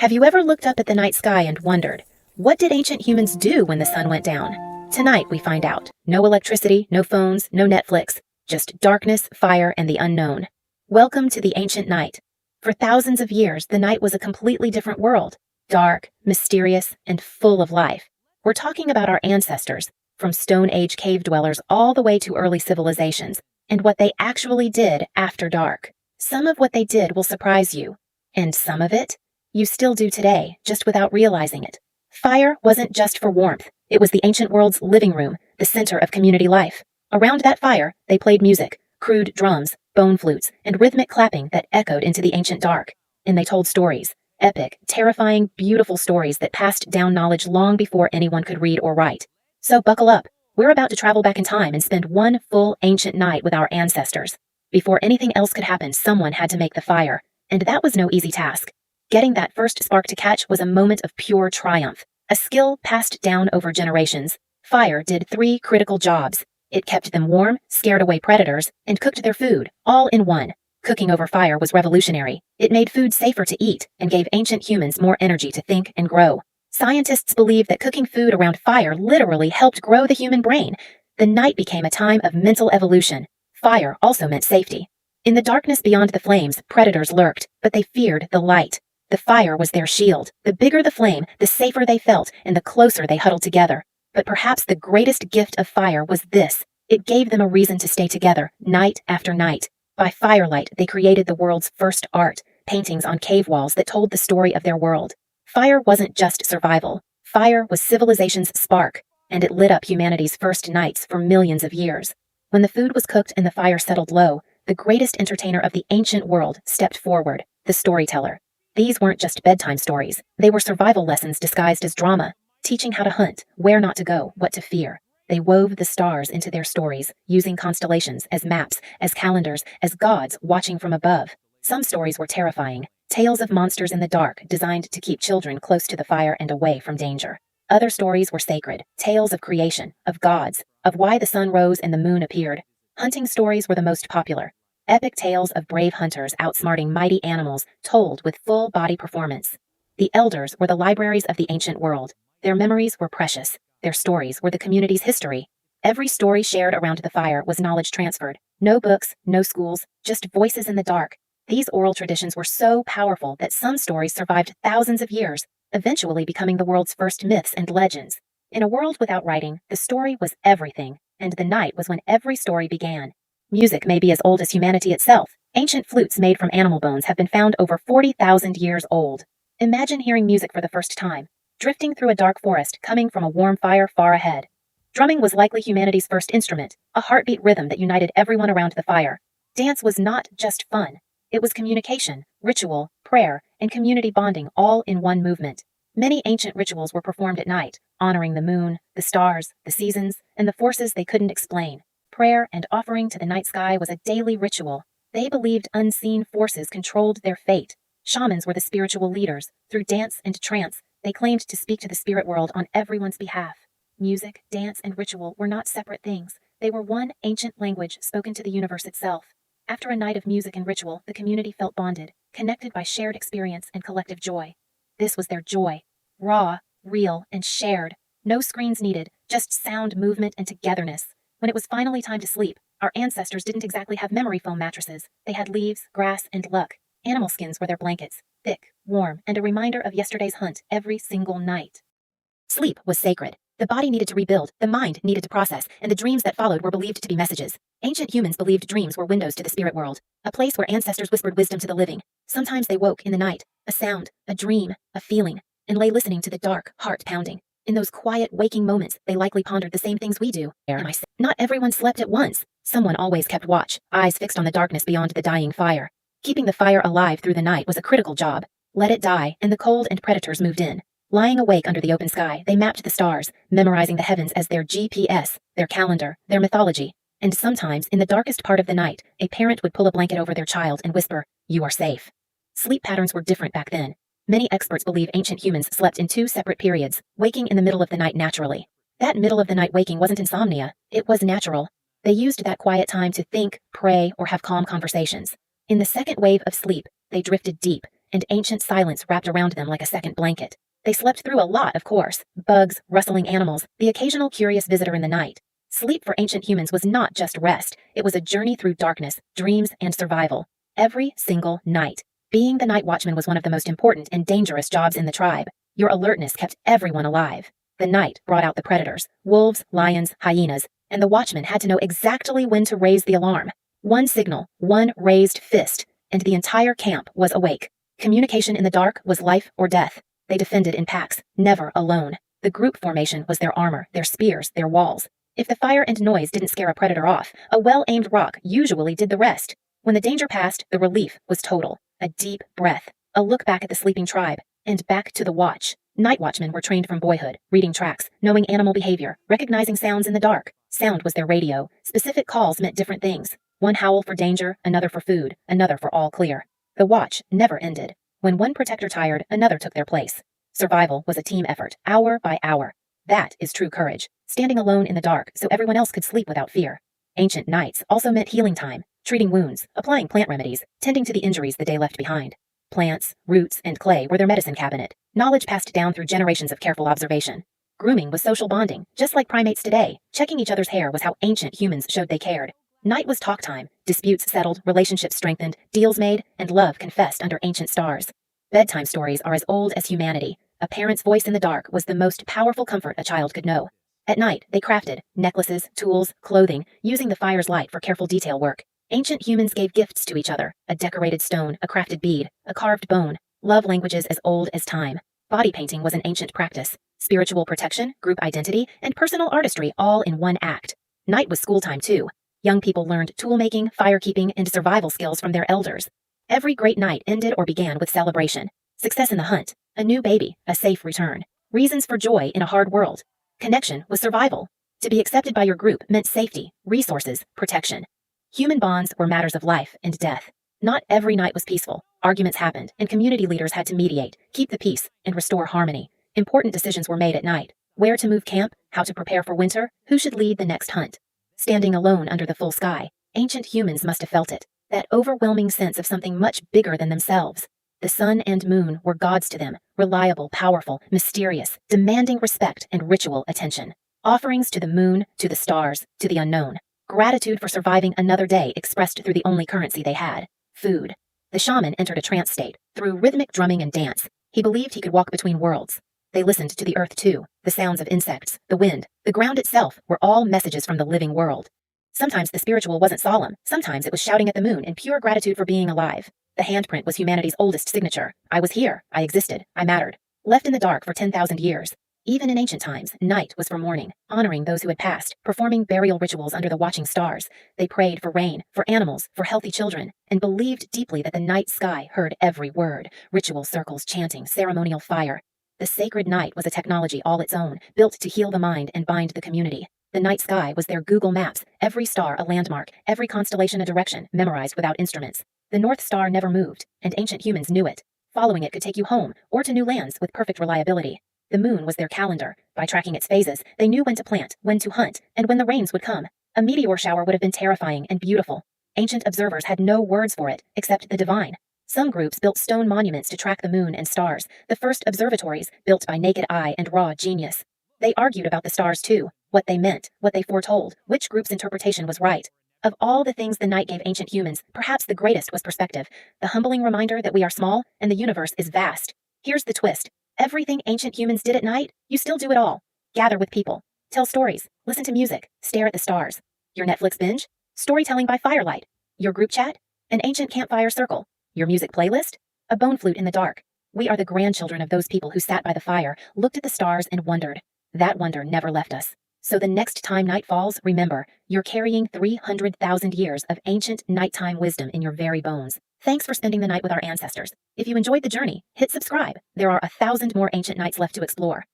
Have you ever looked up at the night sky and wondered, what did ancient humans do when the sun went down? Tonight we find out. No electricity, no phones, no Netflix, just darkness, fire, and the unknown. Welcome to the ancient night. For thousands of years, the night was a completely different world. Dark, mysterious, and full of life. We're talking about our ancestors, from Stone Age cave dwellers all the way to early civilizations, and what they actually did after dark. Some of what they did will surprise you, and some of it you still do today, just without realizing it. Fire wasn't just for warmth. It was the ancient world's living room, the center of community life. Around that fire, they played music, crude drums, bone flutes, and rhythmic clapping that echoed into the ancient dark. And they told stories, epic, terrifying, beautiful stories that passed down knowledge long before anyone could read or write. So buckle up. We're about to travel back in time and spend one full ancient night with our ancestors. Before anything else could happen, someone had to make the fire, and that was no easy task. Getting that first spark to catch was a moment of pure triumph, a skill passed down over generations. Fire did three critical jobs. It kept them warm, scared away predators, and cooked their food, all in one. Cooking over fire was revolutionary. It made food safer to eat and gave ancient humans more energy to think and grow. Scientists believe that cooking food around fire literally helped grow the human brain. The night became a time of mental evolution. Fire also meant safety. In the darkness beyond the flames, predators lurked, but they feared the light. The fire was their shield. The bigger the flame, the safer they felt, and the closer they huddled together. But perhaps the greatest gift of fire was this. It gave them a reason to stay together, night after night. By firelight, they created the world's first art, paintings on cave walls that told the story of their world. Fire wasn't just survival. Fire was civilization's spark, and it lit up humanity's first nights for millions of years. When the food was cooked and the fire settled low, the greatest entertainer of the ancient world stepped forward, the storyteller. These weren't just bedtime stories. They were survival lessons disguised as drama, teaching how to hunt, where not to go, what to fear. They wove the stars into their stories, using constellations as maps, as calendars, as gods watching from above. Some stories were terrifying, tales of monsters in the dark designed to keep children close to the fire and away from danger. Other stories were sacred, tales of creation, of gods, of why the sun rose and the moon appeared. Hunting stories were the most popular. Epic tales of brave hunters outsmarting mighty animals, told with full-body performance. The elders were the libraries of the ancient world. Their memories were precious. Their stories were the community's history. Every story shared around the fire was knowledge transferred. No books, no schools, just voices in the dark. These oral traditions were so powerful that some stories survived thousands of years, eventually becoming the world's first myths and legends. In a world without writing, the story was everything, and the night was when every story began. Music may be as old as humanity itself. Ancient flutes made from animal bones have been found over 40,000 years old. Imagine hearing music for the first time, drifting through a dark forest, coming from a warm fire far ahead. Drumming was likely humanity's first instrument, a heartbeat rhythm that united everyone around the fire. Dance was not just fun. It was communication, ritual, prayer, and community bonding all in one movement. Many ancient rituals were performed at night, honoring the moon, the stars, the seasons, and the forces they couldn't explain. Prayer and offering to the night sky was a daily ritual. They believed unseen forces controlled their fate. Shamans were the spiritual leaders. Through dance and trance, they claimed to speak to the spirit world on everyone's behalf. Music, dance, and ritual were not separate things. They were one ancient language spoken to the universe itself. After a night of music and ritual, the community felt bonded, connected by shared experience and collective joy. This was their joy. Raw, real, and shared. No screens needed, just sound, movement, and togetherness. When it was finally time to sleep, our ancestors didn't exactly have memory foam mattresses. They had leaves, grass, and luck. Animal skins were their blankets, thick, warm, and a reminder of yesterday's hunt every single night. Sleep was sacred. The body needed to rebuild, the mind needed to process, and the dreams that followed were believed to be messages. Ancient humans believed dreams were windows to the spirit world, a place where ancestors whispered wisdom to the living. Sometimes they woke in the night, a sound, a dream, a feeling, and lay listening to the dark, heart pounding. In those quiet, waking moments, they likely pondered the same things we do. Not everyone slept at once. Someone always kept watch, eyes fixed on the darkness beyond the dying fire. Keeping the fire alive through the night was a critical job. Let it die, and the cold and predators moved in. Lying awake under the open sky, they mapped the stars, memorizing the heavens as their GPS, their calendar, their mythology. And sometimes, in the darkest part of the night, a parent would pull a blanket over their child and whisper, "You are safe." Sleep patterns were different back then. Many experts believe ancient humans slept in two separate periods, waking in the middle of the night naturally. That middle of the night waking wasn't insomnia, it was natural. They used that quiet time to think, pray, or have calm conversations. In the second wave of sleep, they drifted deep, and ancient silence wrapped around them like a second blanket. They slept through a lot, of course. Bugs, rustling animals, the occasional curious visitor in the night. Sleep for ancient humans was not just rest. It was a journey through darkness, dreams, and survival. Every single night. Being the night watchman was one of the most important and dangerous jobs in the tribe. Your alertness kept everyone alive. The night brought out the predators, wolves, lions, hyenas, and the watchman had to know exactly when to raise the alarm. One signal, one raised fist, and the entire camp was awake. Communication in the dark was life or death. They defended in packs, never alone. The group formation was their armor, their spears, their walls. If the fire and noise didn't scare a predator off, a well-aimed rock usually did the rest. When the danger passed, the relief was total. A deep breath, a look back at the sleeping tribe, and back to the watch. Night watchmen were trained from boyhood, reading tracks, knowing animal behavior, recognizing sounds in the dark. Sound was their radio. Specific calls meant different things. One howl for danger, another for food, another for all clear. The watch never ended. When one protector tired, another took their place. Survival was a team effort, hour by hour. That is true courage, standing alone in the dark so everyone else could sleep without fear. Ancient nights also meant healing time, treating wounds, applying plant remedies, tending to the injuries the day left behind. Plants, roots, and clay were their medicine cabinet, knowledge passed down through generations of careful observation. Grooming was social bonding, just like primates today. Checking each other's hair was how ancient humans showed they cared. Night was talk time, disputes settled, relationships strengthened, deals made, and love confessed under ancient stars. Bedtime stories are as old as humanity. A parent's voice in the dark was the most powerful comfort a child could know. At night, they crafted necklaces, tools, clothing, using the fire's light for careful detail work. Ancient humans gave gifts to each other, a decorated stone, a crafted bead, a carved bone, love languages as old as time. Body painting was an ancient practice. Spiritual protection, group identity, and personal artistry all in one act. Night was school time too. Young people learned tool-making, firekeeping, and survival skills from their elders. Every great night ended or began with celebration. Success in the hunt, a new baby, a safe return. Reasons for joy in a hard world. Connection was survival. To be accepted by your group meant safety, resources, protection. Human bonds were matters of life and death. Not every night was peaceful. Arguments happened, and community leaders had to mediate, keep the peace, and restore harmony. Important decisions were made at night. Where to move camp, how to prepare for winter, who should lead the next hunt. Standing alone under the full sky, ancient humans must have felt it. That overwhelming sense of something much bigger than themselves. The sun and moon were gods to them, reliable, powerful, mysterious, demanding respect and ritual attention. Offerings to the moon, to the stars, to the unknown. Gratitude for surviving another day expressed through the only currency they had, food. The shaman entered a trance state, through rhythmic drumming and dance. He believed he could walk between worlds. They listened to the earth too. The sounds of insects, the wind, the ground itself were all messages from the living world. Sometimes the spiritual wasn't solemn. Sometimes it was shouting at the moon in pure gratitude for being alive. The handprint was humanity's oldest signature. I was here. I existed. I mattered. Left in the dark for 10,000 years. Even in ancient times, night was for mourning, honoring those who had passed, performing burial rituals under the watching stars. They prayed for rain, for animals, for healthy children, and believed deeply that the night sky heard every word. Ritual circles, chanting, ceremonial fire. The sacred night was a technology all its own, built to heal the mind and bind the community. The night sky was their Google Maps, every star a landmark, every constellation a direction, memorized without instruments. The North Star never moved, and ancient humans knew it. Following it could take you home, or to new lands with perfect reliability. The moon was their calendar. By tracking its phases, they knew when to plant, when to hunt, and when the rains would come. A meteor shower would have been terrifying and beautiful. Ancient observers had no words for it, except the divine. Some groups built stone monuments to track the moon and stars, the first observatories, built by naked eye and raw genius. They argued about the stars too, what they meant, what they foretold, which group's interpretation was right. Of all the things the night gave ancient humans, perhaps the greatest was perspective, the humbling reminder that we are small and the universe is vast. Here's the twist. Everything ancient humans did at night, you still do it all. Gather with people. Tell stories. Listen to music. Stare at the stars. Your Netflix binge? Storytelling by firelight. Your group chat? An ancient campfire circle. Your music playlist? A bone flute in the dark. We are the grandchildren of those people who sat by the fire, looked at the stars, and wondered. That wonder never left us. So the next time night falls, remember, you're carrying 300,000 years of ancient nighttime wisdom in your very bones. Thanks for spending the night with our ancestors. If you enjoyed the journey, hit subscribe. There are 1,000 more ancient nights left to explore.